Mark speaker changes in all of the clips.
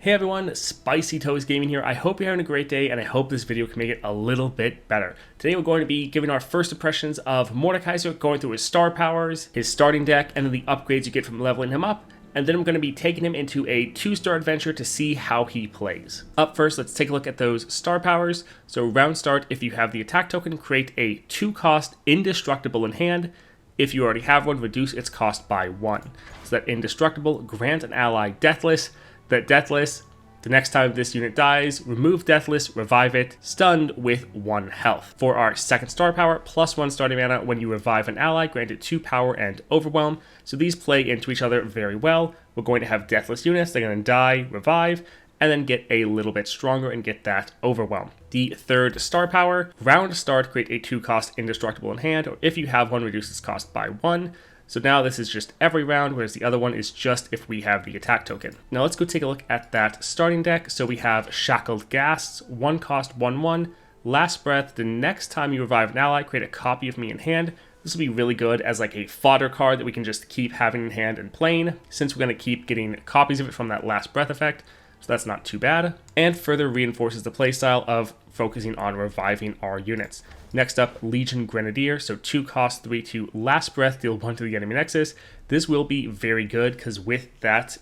Speaker 1: Hey everyone, Spicy Toast Gaming here. I hope you're having a great day and I hope this video can make it a little bit better. Today we're going to be giving our first impressions of Mordekaiser, going through his star powers, his starting deck, and then the upgrades you get from leveling him up. And then I'm going to be taking him into a 2-star adventure to see how he plays. Up first, let's take a look at those star powers. So round start, if you have the attack token, create a 2-cost indestructible in hand. If you already have one, reduce its cost by 1. So that indestructible, grant an ally deathless. That deathless, the next time this unit dies, remove deathless, revive it, stunned with 1 health. For our second star power, +1 starting mana when you revive an ally, granted 2 power and overwhelm. So these play into each other very well. We're going to have deathless units, they're going to die, revive, and then get a little bit stronger and get that overwhelm. The third star power, round start, create a 2-cost indestructible in hand, or if you have one, reduce its cost by 1. So now this is just every round, whereas the other one is just if we have the attack token. Now let's go take a look at that starting deck. So we have Shackled Ghasts, 1 cost, 1/1. Last Breath, the next time you revive an ally, create a copy of me in hand. This will be really good as like a fodder card that we can just keep having in hand and playing, since we're going to keep getting copies of it from that Last Breath effect. So that's not too bad. And further reinforces the playstyle of focusing on reviving our units. Next up, Legion Grenadier, so 2 cost, 3/2, Last Breath, deal 1 to the enemy nexus. This will be very good because with that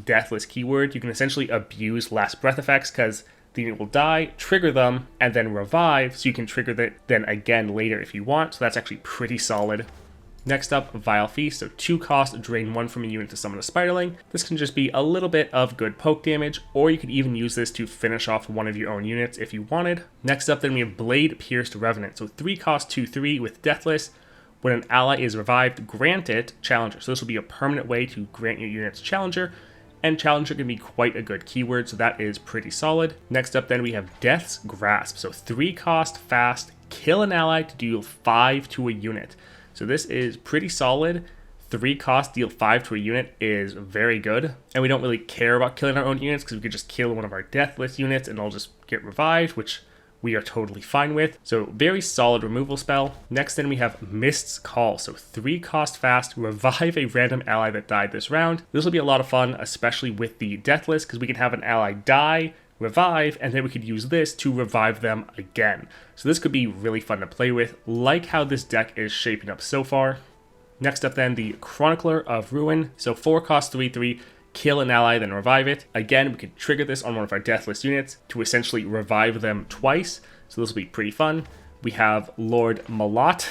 Speaker 1: deathless keyword, you can essentially abuse Last Breath effects because the unit will die, trigger them, and then revive, so you can trigger that then again later if you want. So that's actually pretty solid. Next up, Vile Feast, so 2 cost, drain 1 from a unit to summon a Spiderling. This can just be a little bit of good poke damage, or you could even use this to finish off one of your own units if you wanted. Next up then we have Blade Pierced Revenant, so 3 cost, 2/3 with Deathless. When an ally is revived, grant it Challenger. So this will be a permanent way to grant your units Challenger, and Challenger can be quite a good keyword, so that is pretty solid. Next up then we have Death's Grasp, so 3 cost, fast, kill an ally to deal 5 to a unit. So this is pretty solid. 3 cost, deal 5 to a unit is very good. And we don't really care about killing our own units because we could just kill one of our deathless units and it'll just get revived, which we are totally fine with. So very solid removal spell. Next then we have Mist's Call. So 3 cost fast, revive a random ally that died this round. This will be a lot of fun, especially with the deathless, because we can have an ally die, revive, and then we could use this to revive them again. So this could be really fun to play with, like how this deck is shaping up so far. Next up then, the Chronicler of Ruin. So 4 cost, 3/3, kill an ally, then revive it. Again, we could trigger this on one of our deathless units to essentially revive them twice. So this will be pretty fun. We have Lord Malat,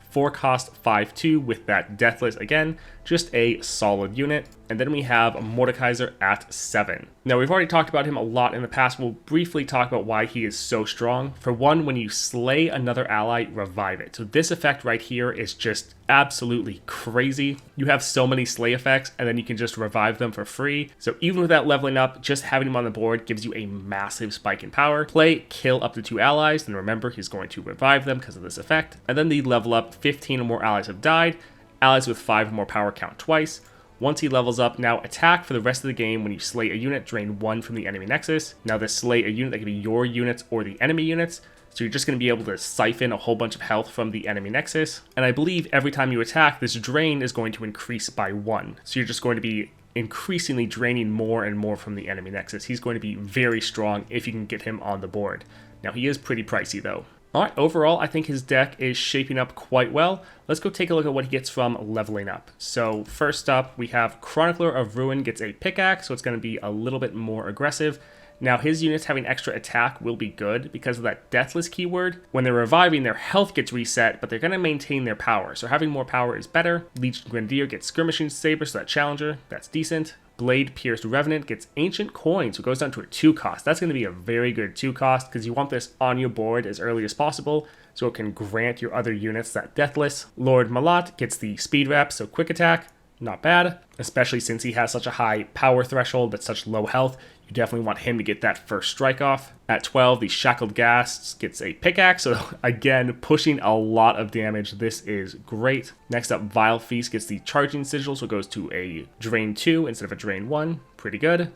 Speaker 1: 4 cost, 5/2 with that deathless again, just a solid unit. And then we have Mordekaiser at 7. Now we've already talked about him a lot in the past. We'll briefly talk about why he is so strong. For one, when you slay another ally, revive it. So this effect right here is just absolutely crazy. You have so many slay effects and then you can just revive them for free. So even without leveling up, just having him on the board gives you a massive spike in power. Play, kill up to 2 allies, then remember he's going to revive them because of this effect. And then the level up, 15 or more allies have died. Allies with 5 or more power count twice. Once he levels up, now attack for the rest of the game. When you slay a unit, drain 1 from the enemy nexus. Now this slay a unit, that can be your units or the enemy units. So you're just going to be able to siphon a whole bunch of health from the enemy nexus. And I believe every time you attack, this drain is going to increase by 1. So you're just going to be increasingly draining more and more from the enemy nexus. He's going to be very strong if you can get him on the board. Now he is pretty pricey though. Alright, overall, I think his deck is shaping up quite well. Let's go take a look at what he gets from leveling up. So first up, we have Chronicler of Ruin gets a pickaxe, so it's going to be a little bit more aggressive. Now his units having extra attack will be good because of that deathless keyword. When they're reviving, their health gets reset, but they're going to maintain their power. So having more power is better. Legion Grenadier gets Skirmishing Saber, so that Challenger, that's decent. Blade Pierced Revenant gets Ancient Coin, so it goes down to a 2 cost. That's going to be a very good 2 cost because you want this on your board as early as possible so it can grant your other units that deathless. Lord Malat gets the Speed Rep, so quick attack. Not bad, especially since he has such a high power threshold but such low health. You definitely want him to get that first strike off. At 12, the Shackled Ghasts gets a pickaxe, so again, pushing a lot of damage. This is great. Next up, Vile Feast gets the Charging Sigil, so it goes to a drain 2 instead of a drain 1. Pretty good.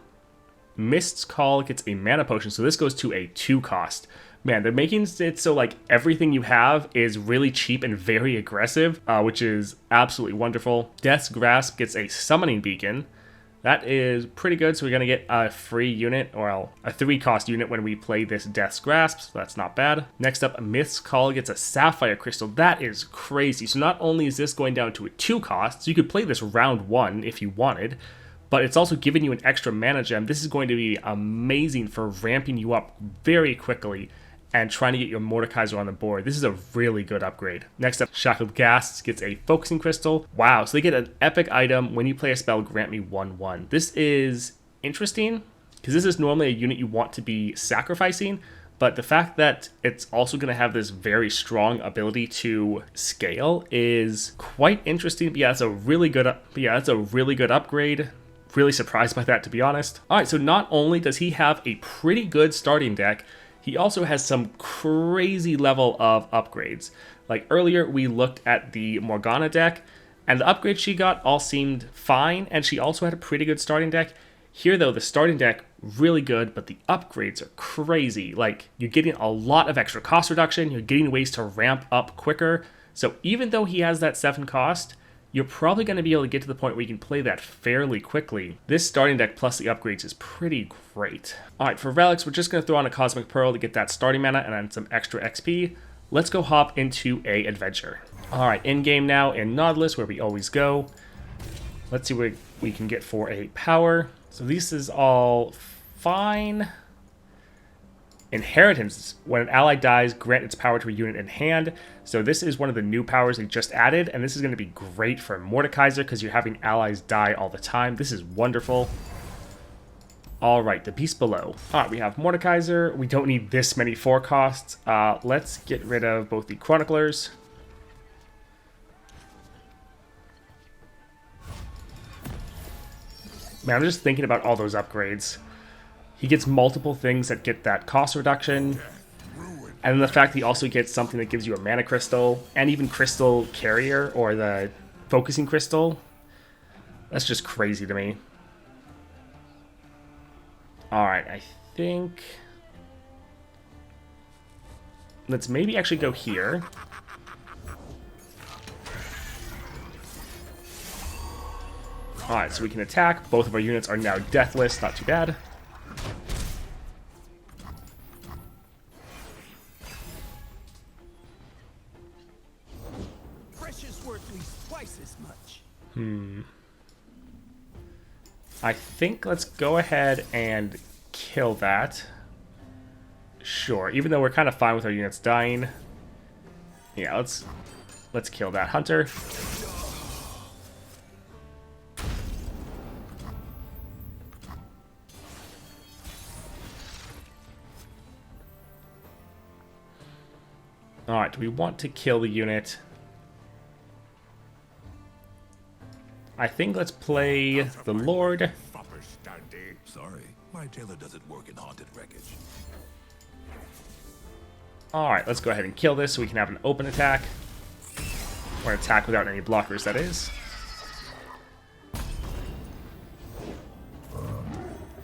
Speaker 1: Mist's Call gets a mana potion, so this goes to a 2 cost. Man, they're making it so like everything you have is really cheap and very aggressive, which is absolutely wonderful. Death's Grasp gets a Summoning Beacon. That is pretty good, so we're going to get a free unit, or a 3-cost unit when we play this Death's Grasp, so that's not bad. Next up, Myth's Call gets a Sapphire Crystal. That is crazy. So not only is this going down to a 2-cost, so you could play this round 1 if you wanted, but it's also giving you an extra mana gem. This is going to be amazing for ramping you up very quickly and trying to get your Mordekaiser on the board. This is a really good upgrade. Next up, Shackled Ghasts gets a Focusing Crystal. Wow, so they get an epic item. When you play a spell, grant me 1/1. This is interesting, because this is normally a unit you want to be sacrificing, but the fact that it's also going to have this very strong ability to scale is quite interesting. But yeah, it's a really good upgrade. Really surprised by that, to be honest. Alright, so not only does he have a pretty good starting deck, he also has some crazy level of upgrades. Like earlier, we looked at the Morgana deck, and the upgrades she got all seemed fine, and she also had a pretty good starting deck. Here though, the starting deck, really good, but the upgrades are crazy. Like, you're getting a lot of extra cost reduction, you're getting ways to ramp up quicker. So even though he has that 7 cost, you're probably going to be able to get to the point where you can play that fairly quickly. This starting deck plus the upgrades is pretty great. Alright, for relics, we're just going to throw on a Cosmic Pearl to get that starting mana and then some extra XP. Let's go hop into a adventure. Alright, in-game now in Nautilus, where we always go. Let's see what we can get for a power. So this is all fine. Inheritance. When an ally dies, grant its power to a unit in hand. So this is one of the new powers they just added, and this is going to be great for Mordekaiser because you're having allies die all the time. This is wonderful. Alright, the Beast Below. Alright, we have Mordekaiser. We don't need this many 4 costs. Let's get rid of both the Chroniclers. Man, I'm just thinking about all those upgrades. He gets multiple things that get that cost reduction, and then the fact that he also gets something that gives you a mana crystal, and even crystal carrier, or the focusing crystal. That's just crazy to me. Alright, I think... let's maybe actually go here. Alright, so we can attack. Both of our units are now deathless, not too bad. I think let's go ahead and kill that. Sure, even though we're kind of fine with our units dying. Yeah, let's kill that hunter. Alright, do we want to kill the unit? I think let's play the Lord.
Speaker 2: Sorry, my tailor doesn't work in haunted wreckage.
Speaker 1: Alright, let's go ahead and kill this so we can have an open attack. Or an attack without any blockers, that is.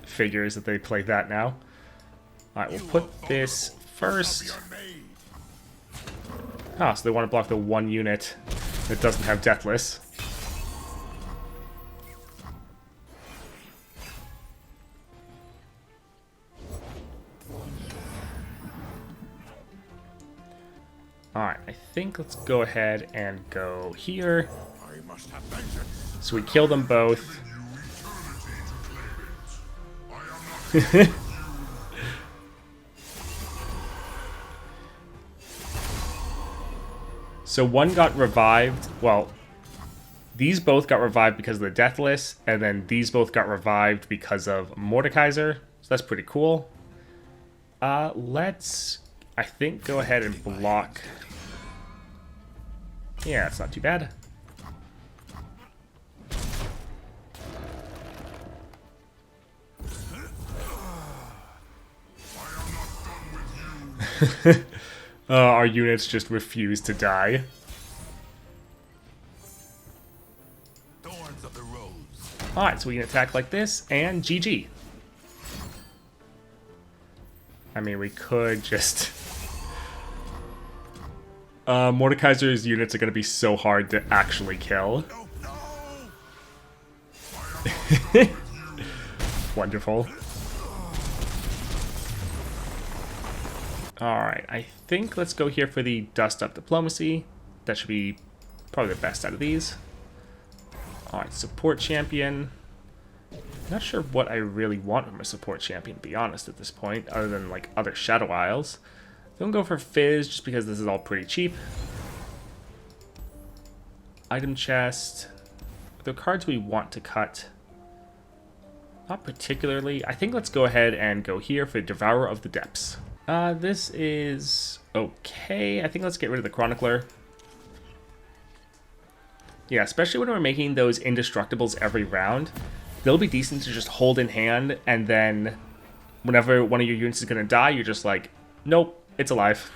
Speaker 1: Figures that they play that now. Alright, we'll put this first. Ah, so they want to block the one unit that doesn't have Deathless. Alright, I think let's go ahead and go here. So we kill them both. So one got revived. Well, these both got revived because of the Deathless, and then these both got revived because of Mordekaiser. So that's pretty cool. Let's, I think, go ahead and block. Yeah, it's not too bad. Our units just refuse to die. Alright, so we can attack like this, and GG. I mean, we could just... Mordekaiser's units are going to be so hard to actually kill. Wonderful. Alright, I think let's go here for the Dust Up Diplomacy. That should be probably the best out of these. Alright, Support Champion. Not sure what I really want from a Support Champion, to be honest, at this point, other than, like, other Shadow Isles. Don't go for Fizz, just because this is all pretty cheap. Item Chest. The cards we want to cut. Not particularly. I think let's go ahead and go here for Devourer of the Depths. This is okay. I think let's get rid of the Chronicler. Yeah, especially when we're making those indestructibles every round. They'll be decent to just hold in hand, and then whenever one of your units is going to die, you're just like, nope, it's alive.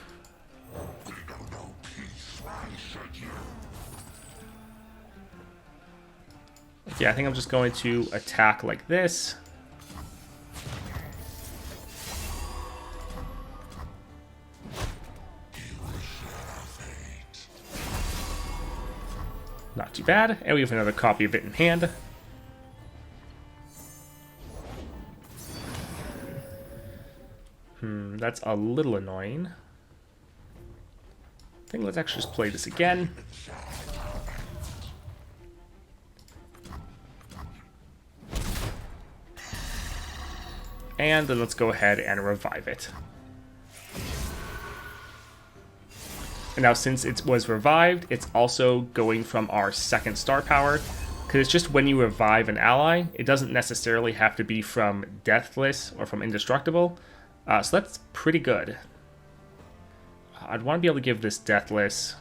Speaker 1: Yeah, I think I'm just going to attack like this. Not too bad. And we have another copy of it in hand. That's a little annoying. I think let's actually just play this again. And then let's go ahead and revive it. And now since it was revived, it's also going from our second star power. Because it's just when you revive an ally, it doesn't necessarily have to be from Deathless or from Indestructible. So that's pretty good. I'd want to be able to give this Deathless.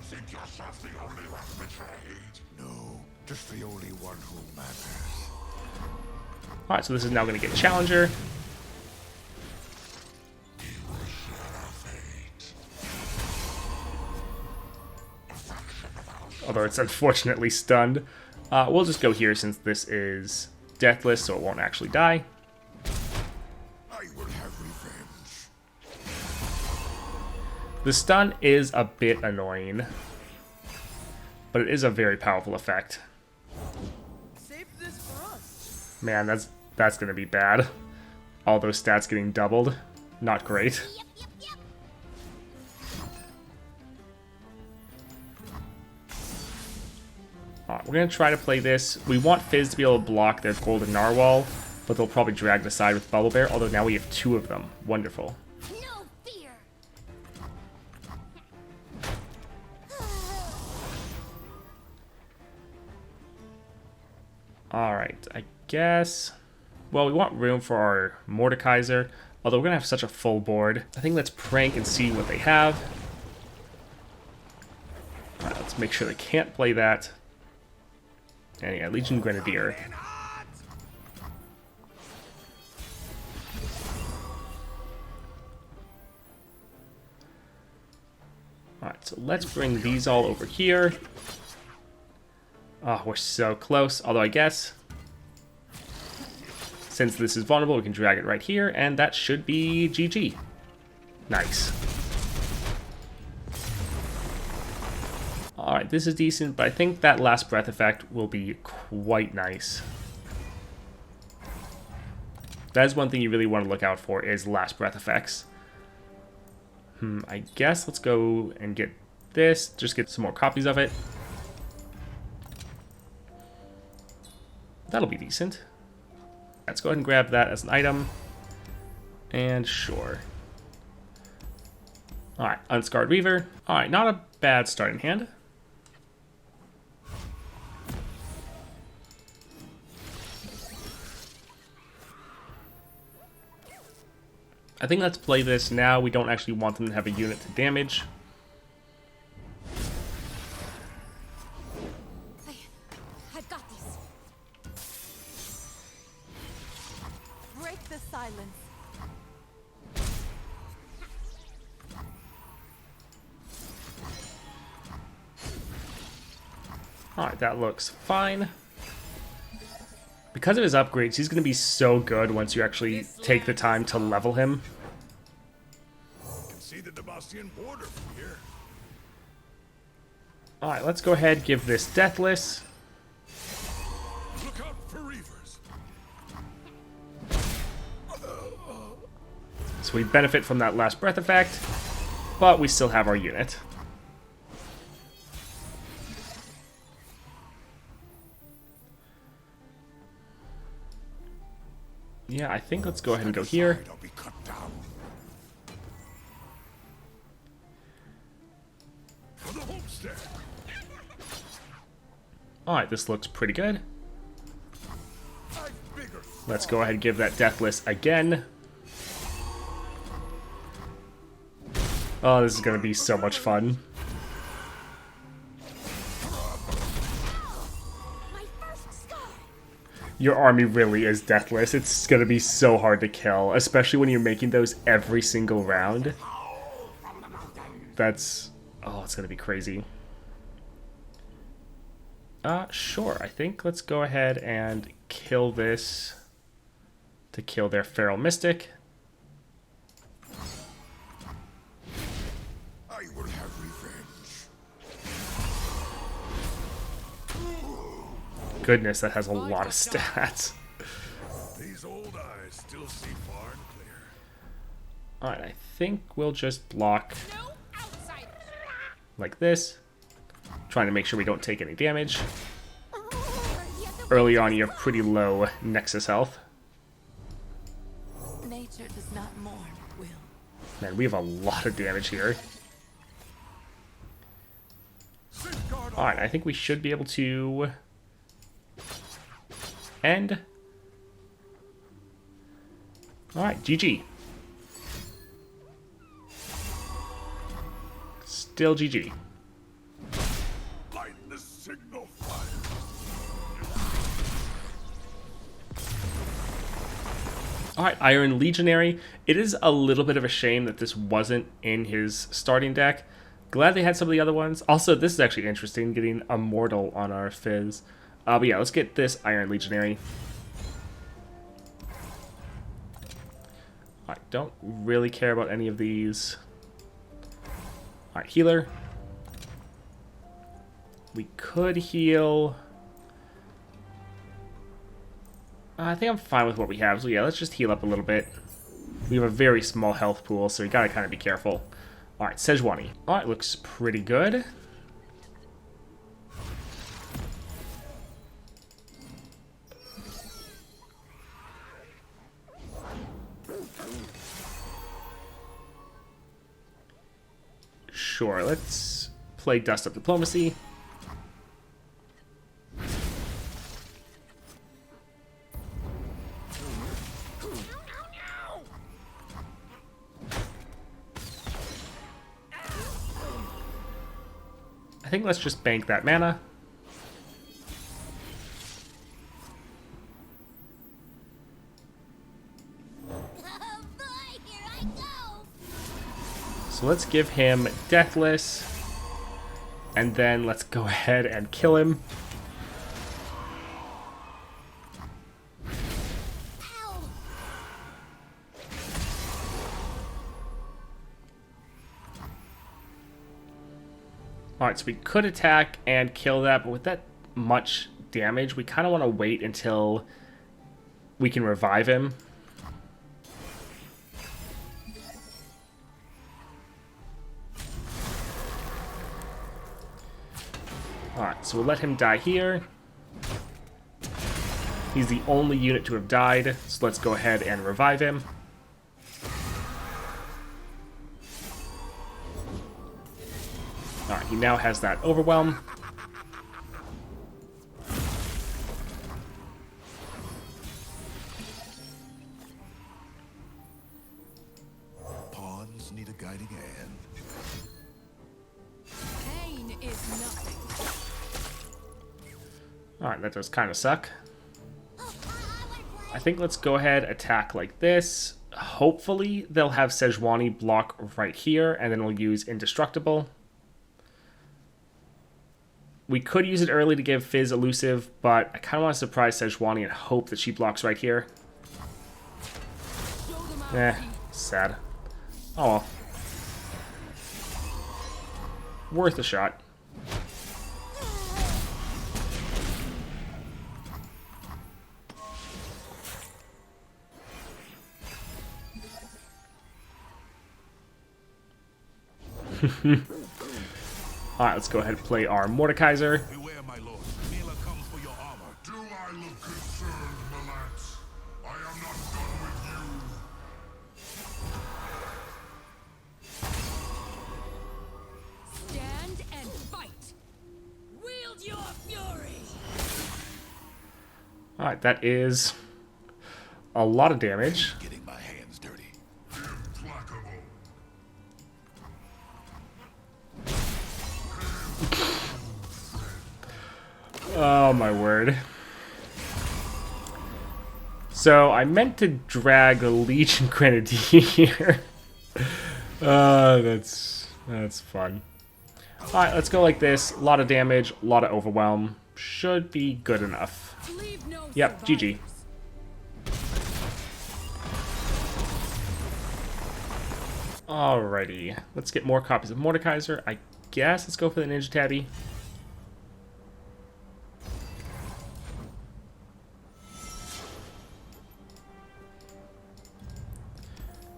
Speaker 2: Think yourself the only one betrayed? No, just the only one who matters.
Speaker 1: Alright, so this is now going to get Challenger. Although it's unfortunately stunned. We'll just go here since this is Deathless, so it won't actually die.
Speaker 2: I will have revenge.
Speaker 1: The stun is a bit annoying, but it is a very powerful effect.
Speaker 3: Save this for us.
Speaker 1: Man, that's going to be bad. All those stats getting doubled. Not great. We're going to try to play this. We want Fizz to be able to block their Golden Narwhal, but they'll probably drag the side with Bubble Bear, although now we have two of them. Wonderful.
Speaker 4: No fear.
Speaker 1: Alright, I guess... Well, we want room for our Mordekaiser, although we're going to have such a full board. I think let's prank and see what they have. Alright, let's make sure they can't play that. And yeah, Legion Grenadier. Alright, so let's bring these all over here. Oh, we're so close. Although I guess, since this is vulnerable, we can drag it right here, and that should be GG. Nice. Alright, this is decent, but I think that Last Breath effect will be quite nice. That is one thing you really want to look out for, is Last Breath effects. I guess let's go and get this, just get some more copies of it. That'll be decent. Let's go ahead and grab that as an item. And sure. Alright, Unscarred Weaver. Alright, not a bad starting hand. I think let's play this now. We don't actually want them to have a unit to damage.
Speaker 4: I've got this.
Speaker 3: Break the silence.
Speaker 1: Alright, that looks fine. Because of his upgrades, he's going to be so good once you actually take the time to level him.
Speaker 2: You can see the Demacian border from here.
Speaker 1: Alright, let's go ahead, give this Deathless.
Speaker 2: for Reavers.
Speaker 1: So we benefit from that last breath effect, but we still have our unit. Yeah, I think let's go ahead and go here.
Speaker 2: I'll be cut down. For the homestead.
Speaker 1: Alright, this looks pretty good.
Speaker 2: I've bigger.
Speaker 1: Let's go ahead and give that Deathless again. Oh, this is going to be so much fun.
Speaker 4: My first scar.
Speaker 1: Your army really is deathless. It's going to be so hard to kill, especially when you're making those every single round. That's... oh, it's going to be crazy. Sure. I think let's go ahead and kill this to kill their Feral Mystic.
Speaker 2: I will have revenge.
Speaker 1: Goodness, that has a lot of stats.
Speaker 2: These old eyes still see far and clear.
Speaker 1: Alright, I think we'll just block
Speaker 4: No outsiders.
Speaker 1: like this. Trying to make sure we don't take any damage.
Speaker 4: The other
Speaker 1: Early on, you have pretty low Nexus health.
Speaker 3: Nature does not mourn, Will.
Speaker 1: Man, we have a lot of damage here.
Speaker 2: Safeguard all.
Speaker 1: Alright, I think we should be able to end. Alright, GG. Still GG.
Speaker 2: Light the signal fire.
Speaker 1: Alright, Iron Legionary. It is a little bit of a shame that this wasn't in his starting deck. Glad they had some of the other ones. Also, this is actually interesting, getting Immortal on our Fizz. But yeah, let's get this Iron Legionary. I don't really care about any of these. Alright, Healer. We could heal... I think I'm fine with what we have, so yeah, let's just heal up a little bit. We have a very small health pool, so we gotta kind of be careful. Alright, Sejuani. Alright, looks pretty good. Sure, let's play Dust Up Diplomacy. I think let's just bank that mana.
Speaker 4: Oh boy, here I go.
Speaker 1: So let's give him Deathless. And then let's go ahead and kill him.
Speaker 4: Ow.
Speaker 1: Alright, so we could attack and kill that, but with that much damage, we kind of want to wait until we can revive him. Alright, so we'll let him die here. He's the only unit to have died, so let's go ahead and revive him. Alright, he now has that Overwhelm.
Speaker 2: Pawns need a guiding hand.
Speaker 3: Pain is nothing.
Speaker 1: Alright, that does kind of suck.
Speaker 4: Oh,
Speaker 1: I think let's go ahead, attack like this. Hopefully they'll have Sejuani block right here, and then we'll use Indestructible. We could use it early to give Fizz Elusive, but I kind of want to surprise Sejuani and hope that she blocks right here.
Speaker 3: Show them our
Speaker 1: Eh,
Speaker 3: teeth.
Speaker 1: sad. Oh well. Worth a shot. Alright, let's go ahead and play our Mordekaiser.
Speaker 2: Beware, my lord. Mila comes for your armor. Do I look concerned, Malat? I am not done with you.
Speaker 3: Stand and fight. Wield your fury.
Speaker 1: Alright, that is a lot of damage.
Speaker 2: Getting my hands dirty. Implacable.
Speaker 1: Oh my word. So I meant to drag a Legion Grenadier. That's fun. Alright, let's go like this. A lot of damage, a lot of overwhelm. Should be good enough.
Speaker 3: Leave no
Speaker 1: Yep, GG. Alrighty, let's get more copies of Mordekaiser. I guess let's go for the Ninja Tabby.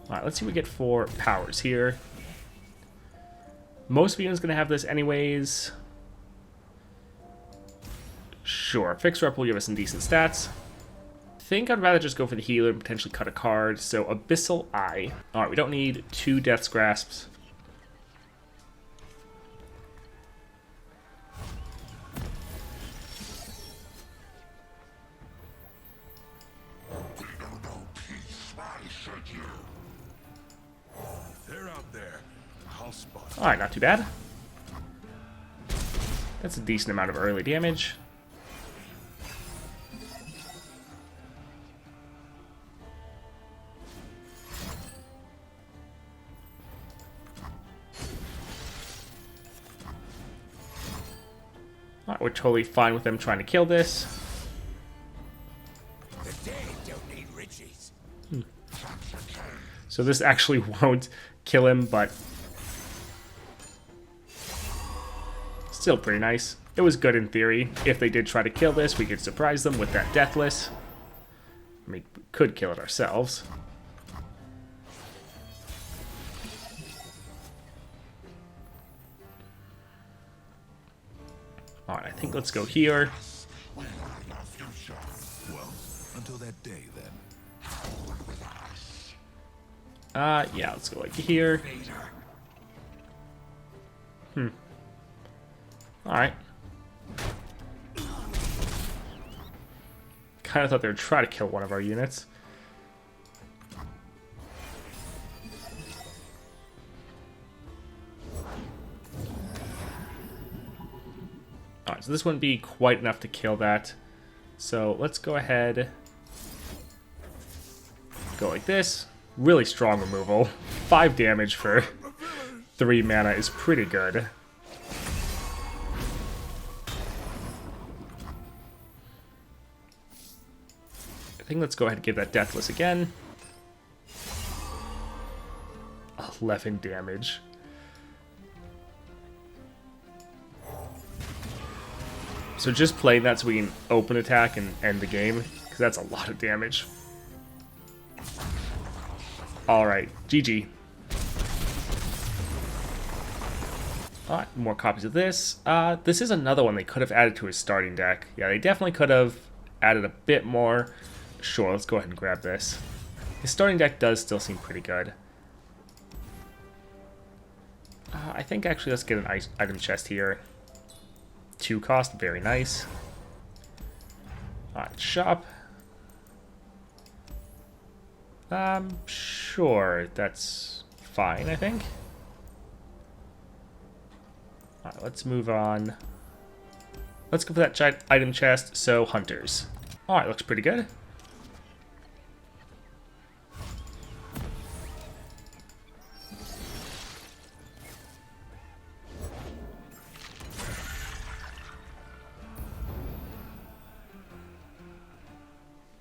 Speaker 1: Alright, let's see what we get for powers here. Most units going to have this anyways. Sure, Fixer Up will give us some decent stats. I think I'd rather just go for the healer and potentially cut a card. So Abyssal Eye. Alright, we don't need 2 Death's Grasps.
Speaker 2: We know no peace. Why should you? They're out there. I'll spot them.
Speaker 1: Alright, not too bad. That's a decent amount of early damage. Alright, we're totally fine with them trying to kill this.
Speaker 2: The dead don't need riches.
Speaker 1: So this actually won't kill him, but still pretty nice. It was good in theory. If they did try to kill this, we could surprise them with that Deathless. I mean, we could kill it ourselves. Alright, I think let's go here.
Speaker 2: We are your future. Well, until that day, then.
Speaker 1: Yeah, let's go like here. Alright. Kind of thought they would try to kill one of our units. Alright, so this wouldn't be quite enough to kill that. So let's go ahead. Go like this. Really strong removal. 5 damage for 3 mana is pretty good. I think let's go ahead and give that Deathless again. 11 damage. So just play that so we can open attack and end the game, because that's a lot of damage. Alright, GG. Alright, more copies of this. This is another one they could have added to his starting deck. Yeah, they definitely could have added a bit more. Sure, let's go ahead and grab this. His starting deck does still seem pretty good. I think actually let's get an item chest here. 2 cost, very nice. Alright, shop. Sure, that's fine, I think. Alright, let's move on. Let's go for that giant item chest, so hunters. Alright, looks pretty good.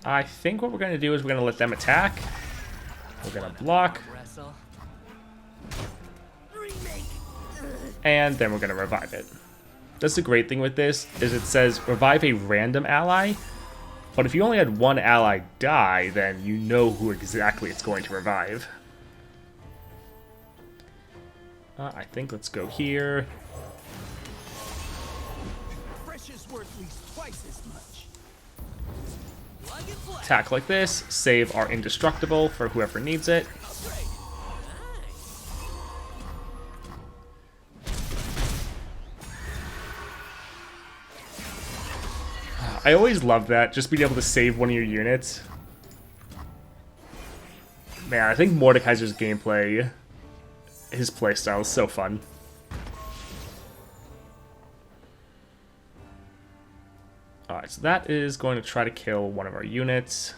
Speaker 1: I think what we're going to do is we're going to let them attack. We're going to block. And then we're going to revive it. That's the great thing with this, is it says revive a random ally. But if you only had one ally die, then you know who exactly it's going to revive. I think let's go here.
Speaker 3: Fresh is worth at least twice as much. Plug and play.
Speaker 1: Attack like this, save our indestructible for whoever needs it.
Speaker 3: Upgrade.
Speaker 1: I always love that, just being able to save one of your units. Man, I think Mordekaiser's gameplay, his playstyle is so fun. Alright, so that is going to try to kill one of our units.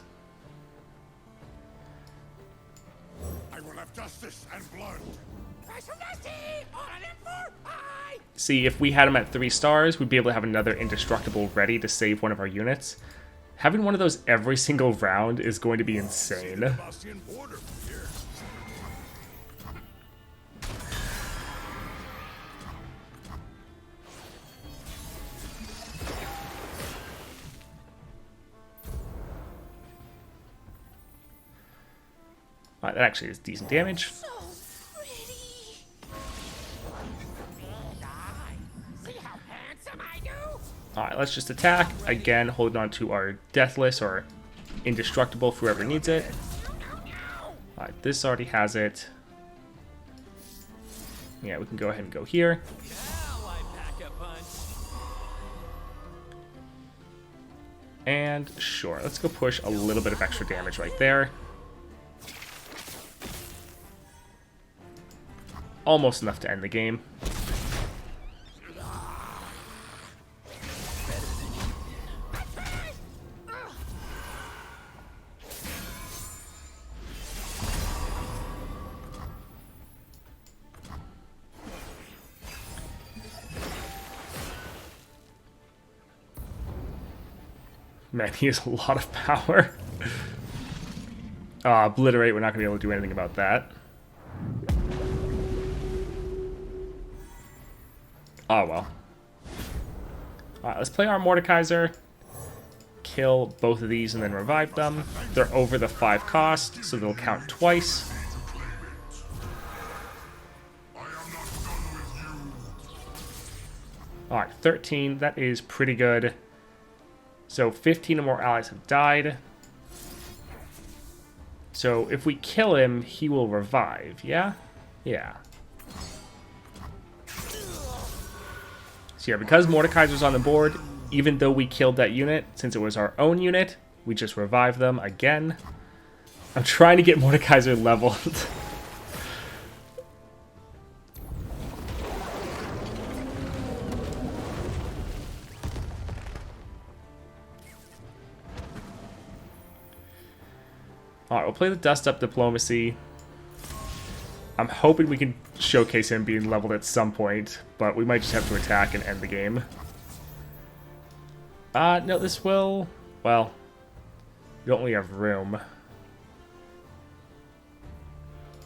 Speaker 2: I will have justice and blood.
Speaker 1: See, if we had him at 3 stars, we'd be able to have another indestructible ready to save one of our units. Having one of those every single round is going to be insane.
Speaker 2: Sebastian border from here.
Speaker 1: Alright, that actually is decent damage.
Speaker 4: So pretty.
Speaker 1: Alright, let's just attack. Again, holding on to our Deathless or Indestructible for whoever needs it. Alright, this already has it. Yeah, we can go ahead and go here.
Speaker 3: Now I pack a punch.
Speaker 1: And sure, let's go push a little bit of extra damage right there. Almost enough to end the game. Man, he has a lot of power. Obliterate, we're not going to be able to do anything about that. Oh, well. Alright, let's play our Mordekaiser. Kill both of these and then revive them. They're over the 5 cost, so they'll count twice. Alright, 13. That is pretty good. So 15 or more allies have died. So if we kill him, he will revive, yeah? Yeah. So yeah, because Mordekaiser's on the board, even though we killed that unit, since it was our own unit, we just revived them again. I'm trying to get Mordekaiser leveled. Alright, we'll play the Dust Up Diplomacy. I'm hoping we can showcase him being leveled at some point, but we might just have to attack and end the game. No, this will... Well, we don't really have room.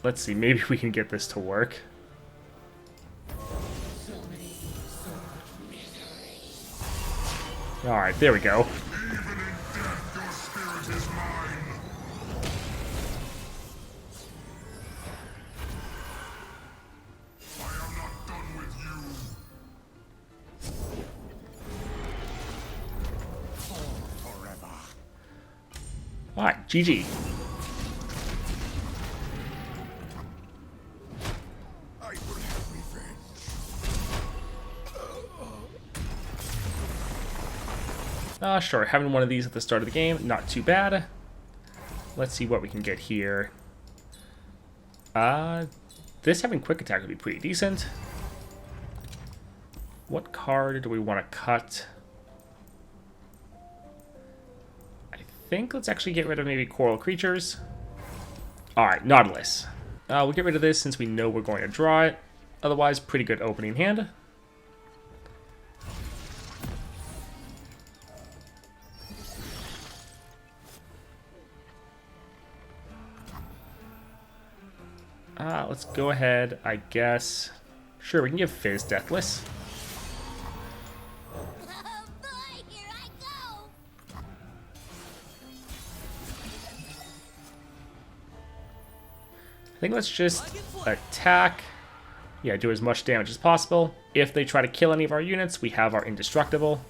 Speaker 1: Let's see, maybe we can get this to work. Alright, there we go. Alright, GG.
Speaker 2: I will have revenge.
Speaker 1: Sure, having one of these at the start of the game, not too bad. Let's see what we can get here. This having quick attack would be pretty decent. What card do we want to cut? I think let's actually get rid of maybe Coral Creatures. Alright, Nautilus. We'll get rid of this since we know we're going to draw it. Otherwise, pretty good opening hand. Let's go ahead, I guess. Sure, we can give Fizz Deathless.
Speaker 4: Oh boy, here I go.
Speaker 1: I think let's just attack. Yeah, do as much damage as possible. If they try to kill any of our units, we have our indestructible.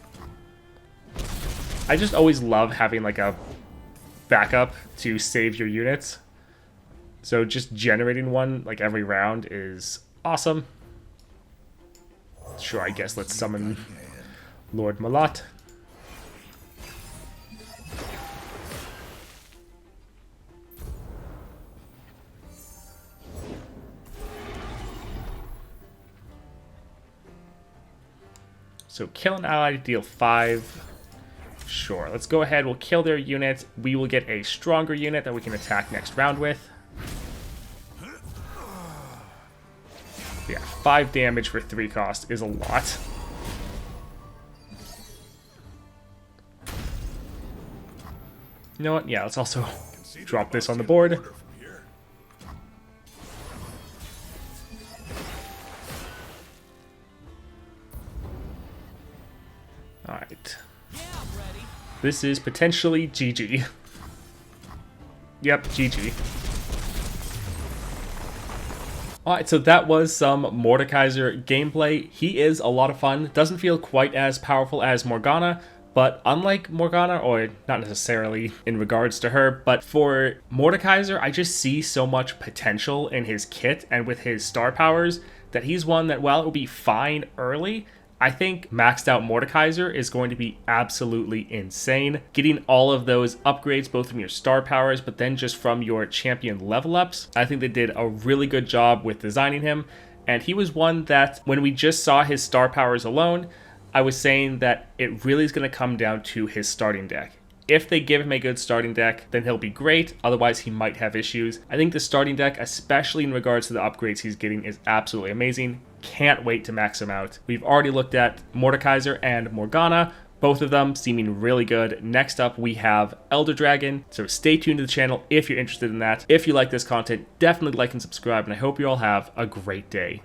Speaker 1: I just always love having like a backup to save your units. So just generating one like every round is awesome. Sure, I guess let's summon Lord Malat. So kill an ally, deal 5. Sure, let's go ahead, we'll kill their unit. We will get a stronger unit that we can attack next round with. Yeah, 5 damage for 3 cost is a lot. You know what? Yeah, let's also drop this on the board. Alright.
Speaker 3: Yeah, I'm ready.
Speaker 1: This is potentially GG. Yep, GG. Alright, so that was some Mordekaiser gameplay. He is a lot of fun. Doesn't feel quite as powerful as Morgana, but unlike Morgana, or not necessarily in regards to her, but for Mordekaiser, I just see so much potential in his kit and with his star powers that he's one that, while it will be fine early, I think maxed out Mordekaiser is going to be absolutely insane. Getting all of those upgrades, both from your star powers, but then just from your champion level ups, I think they did a really good job with designing him. And he was one that, when we just saw his star powers alone, I was saying that it really is going to come down to his starting deck. If they give him a good starting deck, then he'll be great. Otherwise, he might have issues. I think the starting deck, especially in regards to the upgrades he's getting, is absolutely amazing. Can't wait to max him out. We've already looked at Mordekaiser and Morgana, both of them seeming really good. Next up, we have Elder Dragon, so stay tuned to the channel if you're interested in that. If you like this content, definitely like and subscribe, and I hope you all have a great day.